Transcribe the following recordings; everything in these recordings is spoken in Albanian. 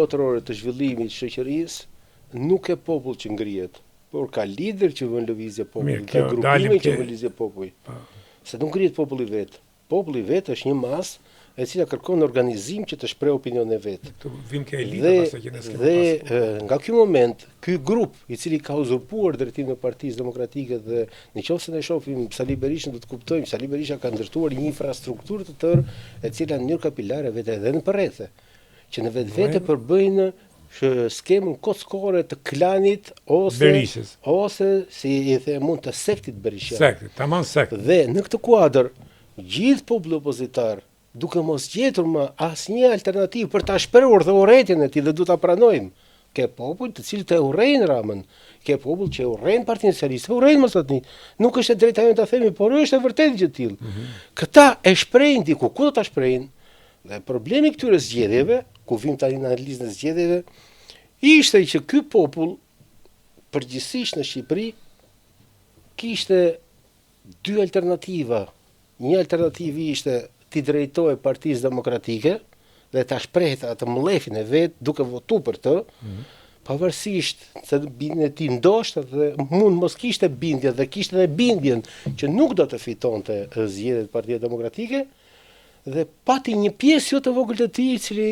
Botërore të zhvillimit të shoqërisë nuk e popull që ngrihet, por ka lider që vën lëvizje populli, ka grupime që vën lëvizje populli. Se nuk ngrihet populli vet. Populli vet është një masë e cila kërkon organizim që të shpreh opinionin e vet. Dhe nga ky moment, ky grup i cili ka uzurpuar drejtimin e Partisë Demokratike dhe nëse ne shohim Sali Berishën do të kuptojmë Sali Berisha ka ndërtuar një infrastrukturë të tërë e cila në mënyrë kapilare vetë edhe në përrethe, që në vetvete përbëjnë skemën kockore të klanit ose si i mund të sektit berishian. Sektit, tamam sekt. Dhe në këtë kuadër, gjithë populli opozitar, duke mos gjetur më asnjë alternativë për ta shprehur dhe urrëtitjen e tij dhe du ta pranojmë. Ke popull të cilët e urrejnë Ramën, ke popull që e urrejnë Partinë Socialiste, urrejnë Mosatni. Nuk është e drejta jonë ta themi, por është e vërtetë gjë e tillë. Këta e shprehin diku, ku do ta shprehin? Dhe problemi këtyre zgjedhjeve, ku vim tani në analizën e zgjedhjeve, ishte që ky popull përgjithsisht në Shqipëri kishte dy alternativa. Një alternativë ishte t'i drejtohej Partisë Demokratike dhe ta shprehte atë mllefin e vet duke votuar për të, pavarësisht se bindjen e tij ndoshta dhe mund mos kishte bindje dhe kishte edhe bindjen që nuk do të fitonte zgjedhjet Partia Demokratike dhe pati një pjesë jo të vogël të tij i cili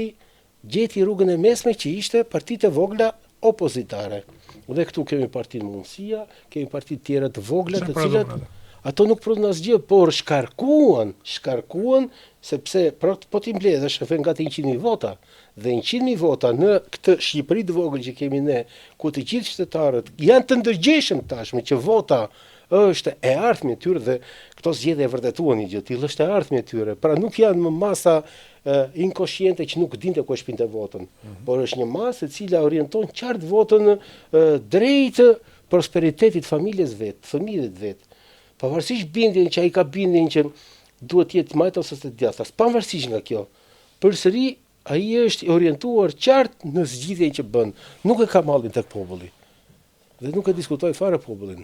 gjeti rrugën e mesme që ishte partitë e vogla opozitare. Dhe këtu kemi Partinë Mundësia, kemi partitë tjera të vogla të cilat ato nuk prodhon asgjë, por shkarkuan sepse po ti mbledhësh nga 100.000 vota dhe 100.000 vota në këtë Shqipëri të vogël që kemi ne, ku të gjithë qytetarët janë të ndërgjegjshëm tashmë që vota është e ardhmja e tyre dhe këto zgjedhje e vërtetuan një gjë të tillë, është e ardhmja e tyre. Pra nuk janë më masa inkonsciente që nuk dinte ku shpinte votën, por është një masë e cila orienton qartë votën drejt prosperitetit familjes vet, fëmijëve vet. Pavarësisht bindjen që ai ka bindjen që duhet të jetë majt ose të djathtas, pavarësisht nga kjo, përsëri ai është i orientuar qartë në zgjidhjen që bën. Nuk e ka mallin tek populli. Dhe nuk e diskutoj fare popullin.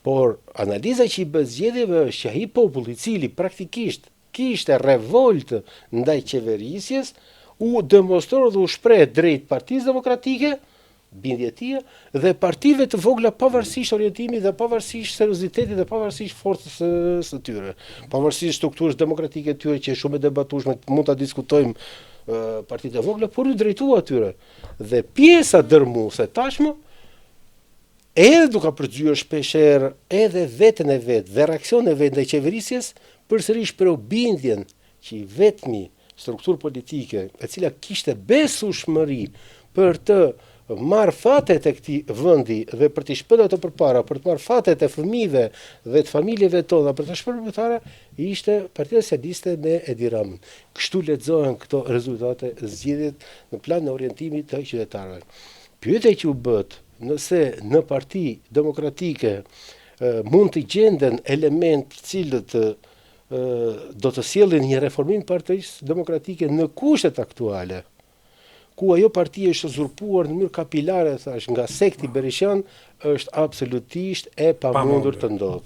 Por analiza që i bën zgjedhjeve është që ai popull i cili praktikisht kishte revolt ndaj qeverisjes, u demonstroi dhe u shpreh drejt Partisë Demokratike, bindje e tij dhe partive të vogla pavarësisht orientimit dhe pavarësisht seriozitetit dhe pavarësisht forcës së tyre, pavarësisht strukturës demokratike të tyre që është shumë e debatueshme, mund ta diskutojmë partitë e vogla, por u drejtua atyre. Dhe pjesa dërmuese tashmë edhe duke përgjyer shpeshherë edhe veten e vet dhe reaksionin e vet ndaj qeverisjes, përsëri shpreu bindjen që vetmi strukturë politike e cila kishte besueshmëri për të marrë fatet e këtij vendi dhe për t'i shpëtuar ato përpara, për të marrë fatet e fëmijëve dhe të familjeve tona, për të shpërblyer ishte Partia Socialiste me Edi Ramën. Kështu lexohen këto rezultate zgjedhjet në plan në orientimit të qytetarëve. Pyetja që u bët, nëse në Parti Demokratike mund të gjenden element të cilët do të sjellin një reformim Partisë Demokratike në kushtet aktuale, ku ajo parti është uzurpuar në mënyrë kapilare, thash, nga sekti berishian, është absolutisht e pamundur të ndodhë.